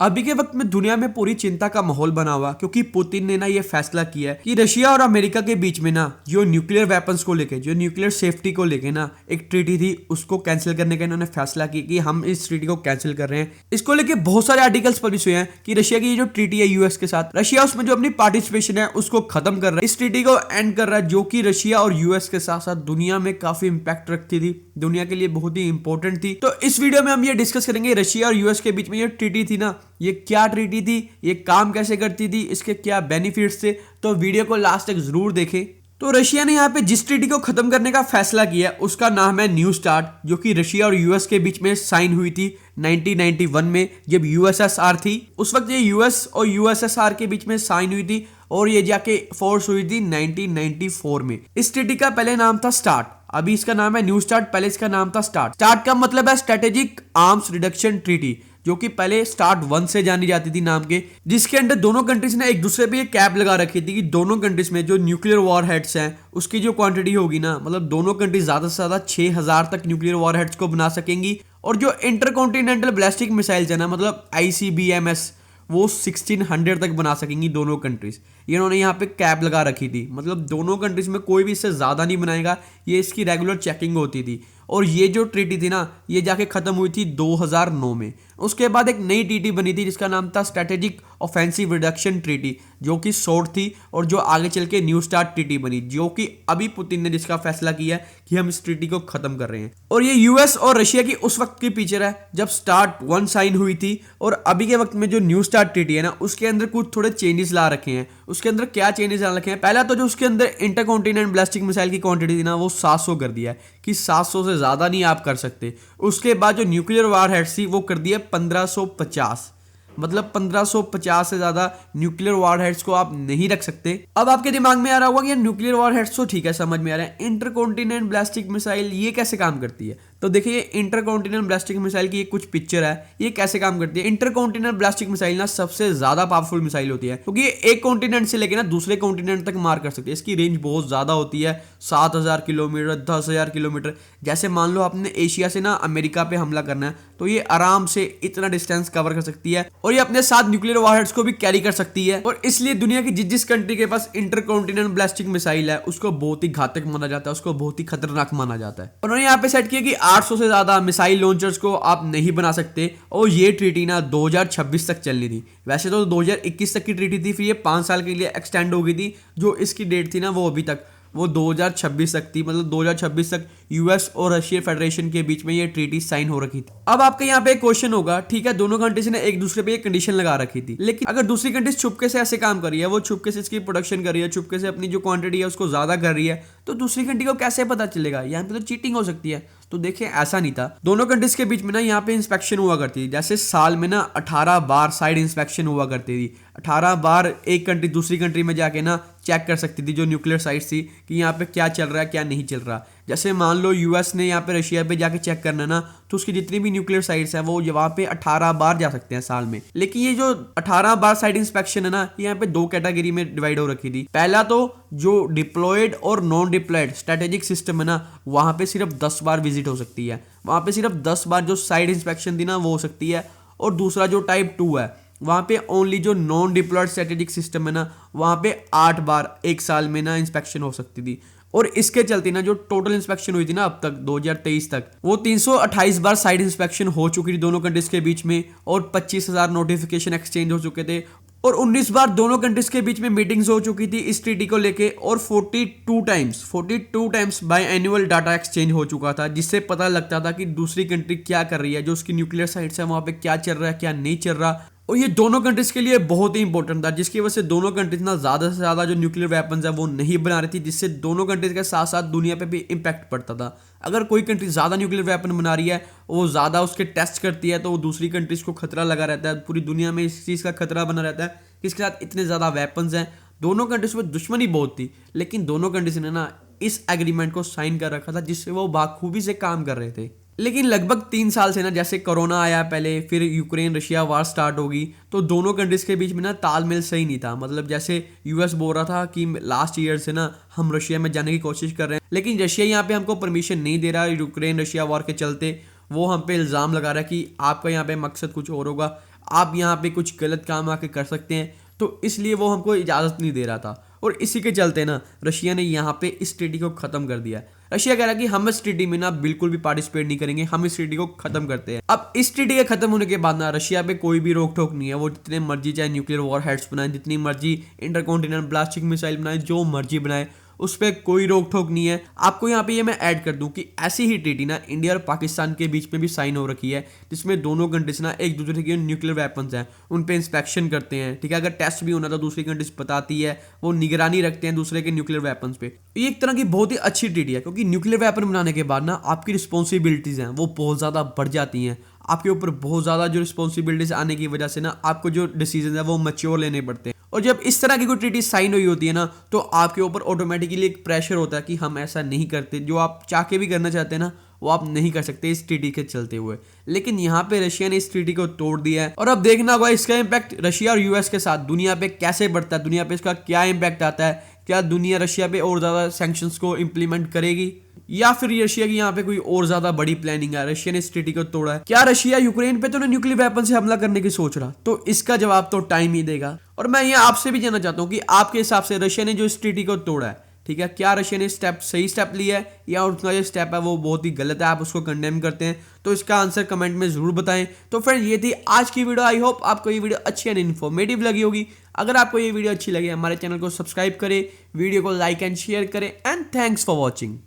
अभी के वक्त में दुनिया में पूरी चिंता का माहौल बना हुआ क्योंकि पुतिन ने ना ये फैसला किया है कि रशिया और अमेरिका के बीच में ना जो न्यूक्लियर वेपन्स को लेके, जो न्यूक्लियर सेफ्टी को लेके ना एक ट्रीटी थी, उसको कैंसिल करने का इन्होंने फैसला किया कि हम इस ट्रीटी को कैंसिल कर रहे हैं। इसको लेके बहुत सारे आर्टिकल्स पब्लिश हुए हैं कि रशिया की ये जो ट्रीटी है यूएस के साथ, रशिया उसमें जो अपनी पार्टिसिपेशन है उसको खत्म कर रहा है, इस ट्रीटी को एंड कर रहा है, जो कि रशिया और यूएस के साथ साथ दुनिया में काफी इंपैक्ट रखती थी, दुनिया के लिए बहुत ही इंपॉर्टेंट थी। तो इस वीडियो में हम ये डिस्कस करेंगे रशिया और यूएस के बीच में ये ट्रीटी थी ना, ये क्या ट्रीटी थी, ये काम कैसे करती थी, इसके क्या बेनिफिट्स थे। तो वीडियो को लास्ट तक जरूर देखें। तो रशिया ने यहाँ पे जिस ट्रीटी को खत्म करने का फैसला किया उसका नाम है न्यू स्टार्ट, जो कि रशिया और यूएस के बीच में साइन हुई थी 1991 में, जब यूएसएसआर थी। उस वक्त ये यूएस और यूएसएसआर के बीच में साइन हुई थी और ये जाके फोर्स हुई थी 1994 में। इस ट्रीटी का पहले नाम था स्टार्ट, अभी इसका नाम है न्यू स्टार्ट, पहले इसका नाम था स्टार्ट। स्टार्ट का मतलब है स्ट्रेटेजिक आर्म्स रिडक्शन ट्रीटी, जो कि पहले स्टार्ट 1 से जानी जाती थी नाम के, जिसके अंदर दोनों कंट्रीज ने एक दूसरे पे ये कैप लगा रखी थी कि दोनों कंट्रीज में जो न्यूक्लियर वॉर हेड्स हैं उसकी जो क्वांटिटी होगी ना, मतलब दोनों कंट्रीज ज्यादा से ज्यादा 6000 तक न्यूक्लियर वॉर हेड्स को बना सकेंगी। और जो इंटरकॉन्टिनेंटल बैलिस्टिक मिसाइल्स है ना, मतलब आईसीबीएमएस, वो 1600 तक बना सकेंगी दोनों कंट्रीज। ये इन्होंने यहाँ पे कैप लगा रखी थी, मतलब दोनों कंट्रीज में कोई भी इससे ज्यादा नहीं बनाएगा, ये इसकी रेगुलर चेकिंग होती थी। और ये जो ट्रीटी थी ना, ये जाके खत्म हुई थी 2009 में। उसके बाद एक नई ट्रीटी बनी थी जिसका नाम था स्ट्रेटेजिक ऑफेंसिव रिडक्शन ट्रीटी, जो कि शॉर्ट थी और जो आगे चल के न्यू स्टार्ट ट्रीटी बनी, जो कि अभी पुतिन ने जिसका फैसला किया है कि हम इस ट्रीटी को खत्म कर रहे हैं। और ये यूएस और रशिया की उस वक्त की पिक्चर है जब स्टार्ट 1 साइन हुई थी, और अभी के वक्त में जो न्यू स्टार्ट ट्रीटी है ना, उसके अंदर कुछ थोड़े चेंजेस ला रखे हैं। उसके अंदर क्या चेंजेस ला रखे हैं? पहला तो जो उसके अंदर इंटरकॉन्टिनेंटल बैलिस्टिक मिसाइल की क्वांटिटी थी ना, वो 700 कर दिया है कि 700 से ज्यादा नहीं आप कर सकते। उसके बाद जो न्यूक्लियर वार हेड्स थी वो कर दिया 1550, मतलब 1550 से ज्यादा न्यूक्लियर वॉर हेड्स को आप नहीं रख सकते। अब आपके दिमाग में आ रहा होगा कि न्यूक्लियर वॉर हेड्स तो ठीक है, समझ में आ रहा है, इंटरकॉन्टिनेंटल बैलिस्टिक मिसाइल ये कैसे काम करती है? तो देखिए, इंटरकॉन्टिनेंटल बैलिस्टिक मिसाइल की कुछ पिक्चर है, ये कैसे काम करती है। इंटरकॉन्टिनेंटल बैलिस्टिक मिसाइल ना सबसे ज्यादा पावरफुल मिसाइल होती है, क्योंकि ये एक कॉन्टिनेंट से लेकर ना दूसरे कॉन्टिनेंट तक मार कर सकती है। इसकी रेंज बहुत ज्यादा होती है, 7000 किलोमीटर, 10,000 किलोमीटर। जैसे मान लो आपने एशिया से ना अमेरिका पे हमला करना है, तो ये आराम से इतना डिस्टेंस कवर कर सकती है, और ये अपने साथ न्यूक्लियर वॉरहेड्स को भी कैरी कर सकती है। और इसलिए दुनिया की जिस कंट्री के पास इंटरकॉन्टिनेंटल बैलिस्टिक मिसाइल है उसको बहुत ही घातक माना जाता है, उसको बहुत ही खतरनाक माना जाता है। उन्होंने यहाँ पे सेट किया कि 800 से ज्यादा मिसाइल लॉन्चर्स को आप नहीं बना सकते, और ये ट्रीटी ना 2026 तक चलनी थी। वैसे तो 2021 तक की ट्रीटी थी, फिर ये 5 साल के लिए एक्सटेंड हो गई थी। जो इसकी डेट थी ना वो अभी तक वो 2026 तक थी, मतलब 2026 तक यूएस और रशिया फेडरेशन के बीच में ये ट्रीटी साइन हो रखी थी। अब आपके यहाँ पे एक क्वेश्चन होगा, ठीक है, दोनों कंट्रीज ने एक दूसरे पे एक कंडीशन लगा रखी थी, लेकिन अगर दूसरी कंट्रीज छुपके से ऐसे काम कर रही है, वो छुपके से इसकी प्रोडक्शन कर रही है, छुपके से अपनी जो क्वांटिटी है उसको ज्यादा कर रही है, तो दूसरी कंट्री को कैसे पता चलेगा? यहाँ पे तो चीटिंग हो सकती है। तो देखिए, ऐसा नहीं था। दोनों कंट्रीज के बीच में ना यहाँ पे इंस्पेक्शन हुआ करती थी, जैसे साल में ना 18 बार साइड इंस्पेक्शन हुआ करती थी। 18 बार एक कंट्री दूसरी कंट्री में जाके ना चेक कर सकती थी जो न्यूक्लियर साइट्स थी, कि यहाँ पे क्या चल रहा है क्या नहीं चल रहा। जैसे मान लो यूएस ने यहाँ पे रशिया पे जाके चेक करना ना, तो उसकी जितनी भी न्यूक्लियर साइट्स हैं वो वहाँ पे 18 बार जा सकते हैं साल में। लेकिन ये जो 18 बार साइड इंस्पेक्शन है ना, यहाँ पे 2 कैटेगरी में डिवाइड हो रखी थी। पहला तो जो डिप्लॉयड और नॉन डिप्लॉयड स्ट्रेटेजिक सिस्टम है ना, वहाँ पे सिर्फ 10 बार विजिट हो सकती है, वहाँ पे सिर्फ 10 बार जो साइड इंस्पेक्शन थी ना वो हो सकती है। और दूसरा जो टाइप 2 है, वहाँ पे ओनली जो नॉन डिप्लॉयड स्ट्रेटेजिक सिस्टम है ना, वहाँ पे 8 बार एक साल में ना इंस्पेक्शन हो सकती थी। और इसके चलते ना जो टोटल इंस्पेक्शन हुई थी ना अब तक 2023 तक, वो 328 बार साइड इंस्पेक्शन हो चुकी थी दोनों कंट्रीज के बीच में, और 25,000 नोटिफिकेशन एक्सचेंज हो चुके थे, और 19 बार दोनों कंट्रीज के बीच में मीटिंग्स हो चुकी थी इस ट्रीटी को लेके, और 42 times by annual data exchange हो चुका था, जिससे पता लगता था कि दूसरी कंट्री क्या कर रही है, जो उसकी न्यूक्लियर साइट्स है वहां पे क्या चल रहा है क्या नहीं चल रहा। और ये दोनों कंट्रीज के लिए बहुत ही इंपॉर्टेंट था, जिसकी वजह से दोनों कंट्रीज ना ज्यादा से ज्यादा जो न्यूक्लियर वेपन्स है वो नहीं बना रही थी, जिससे दोनों कंट्रीज के साथ साथ दुनिया पे भी इम्पैक्ट पड़ता था। अगर कोई कंट्री ज्यादा न्यूक्लियर वेपन बना रही है, वो ज्यादा उसके टेस्ट करती है, तो वो दूसरी कंट्रीज को खतरा लगा रहता है, पूरी दुनिया में इस चीज का खतरा बना रहता है कि इसके साथ इतने ज्यादा वेपन्स हैं। दोनों कंट्रीज में दुश्मनी बहुत थी, लेकिन दोनों कंट्रीज ने ना इस एग्रीमेंट को साइन कर रखा था, जिससे वो बाखूबी से काम कर रहे थे। लेकिन लगभग 3 साल से ना, जैसे कोरोना आया पहले, फिर यूक्रेन रशिया वार स्टार्ट होगी, तो दोनों कंट्रीज के बीच में ना तालमेल सही नहीं था। मतलब जैसे यूएस बोल रहा था कि लास्ट ईयर से ना हम रशिया में जाने की कोशिश कर रहे हैं, लेकिन रशिया यहाँ पे हमको परमिशन नहीं दे रहा। यूक्रेन रशिया वार के चलते वो हम पे इल्ज़ाम लगा रहा है कि आपका यहाँ पे मकसद कुछ और होगा, आप यहाँ पे कुछ गलत काम आके कर सकते हैं, तो इसलिए वो हमको इजाज़त नहीं दे रहा था। और इसी के चलते ना रशिया ने यहाँ पे इस ट्रीटी को ख़त्म कर दिया। रशिया कह रहा है कि हम इस ट्रीटी में ना बिल्कुल भी पार्टिसिपेट नहीं करेंगे, हम इस ट्रीटी को ख़त्म करते हैं। अब इस ट्रीटी के ख़त्म होने के बाद ना रशिया पे कोई भी रोक टोक नहीं है। वो जितने मर्जी चाहे न्यूक्लियर वॉर हेड्स बनाए, जितनी मर्जी इंटरकॉन्टिनेंटल ब्लास्टिक मिसाइल बनाए, जो मर्जी बनाए, उस पर कोई रोक टोक नहीं है। आपको यहाँ पे ये मैं ऐड कर दूं कि ऐसी ही ट्रीटी ना इंडिया और पाकिस्तान के बीच में भी साइन हो रखी है, जिसमें दोनों कंट्रीज ना एक दूसरे के न्यूक्लियर वेपन्स हैं उन पे इंस्पेक्शन करते हैं। ठीक है, अगर टेस्ट भी होना तो दूसरी कंट्रीज बताती है, वो निगरानी रखते हैं दूसरे के न्यूक्लियर वेपन्स पे। ये एक तरह की बहुत ही अच्छी ट्रीटी है, क्योंकि न्यूक्लियर वेपन बनाने के बाद ना आपकी रिस्पॉन्सिबिलिटीज़ हैं वो बहुत ज़्यादा बढ़ जाती हैं। आपके ऊपर बहुत ज़्यादा जो रिस्पॉन्सिबिलिटीज आने की वजह से ना आपको जो डिसीजन है वो मैच्योर लेने पड़ते हैं। और जब इस तरह की कोई ट्रीटी साइन हुई होती है ना, तो आपके ऊपर ऑटोमेटिकली एक प्रेशर होता है कि हम ऐसा नहीं करते। जो आप चाह के भी करना चाहते हैं ना, वो आप नहीं कर सकते इस ट्रीटी के चलते हुए। लेकिन यहाँ पे रशिया ने इस ट्रीटी को तोड़ दिया है, और अब देखना होगा इसका इम्पैक्ट रशिया और यूएस के साथ दुनिया पे कैसे बढ़ता है, दुनिया पे इसका क्या इम्पैक्ट आता है। क्या दुनिया रशिया पे और ज़्यादा सैंक्शंस को इम्प्लीमेंट करेगी, या फिर रशिया की यहाँ पे कोई और ज्यादा बड़ी प्लानिंग है। रशिया ने इस ट्रीटी को तोड़ा है। क्या रशिया यूक्रेन पे तो ना न्यूक्लियर वेपन से हमला करने की सोच रहा? तो इसका जवाब तो टाइम ही देगा। और मैं ये आपसे भी जानना चाहता हूँ कि आपके हिसाब से रशिया ने जो इस ट्रीटी को तोड़ा है, ठीक है, क्या रशिया ने सही स्टेप लिया है, या उसका जो स्टेप है वो बहुत ही गलत है, आप उसको कंडेम करते हैं? तो इसका आंसर कमेंट में जरूर बताएं। तो फ्रेंड, ये थी आज की वीडियो। आई होप आपको ये वीडियो अच्छी एंड इन्फॉर्मेटिव लगी होगी। अगर आपको ये वीडियो अच्छी लगी, हमारे चैनल को सब्सक्राइब करें, वीडियो को लाइक एंड शेयर करें, एंड थैंक्स फॉर वॉचिंग।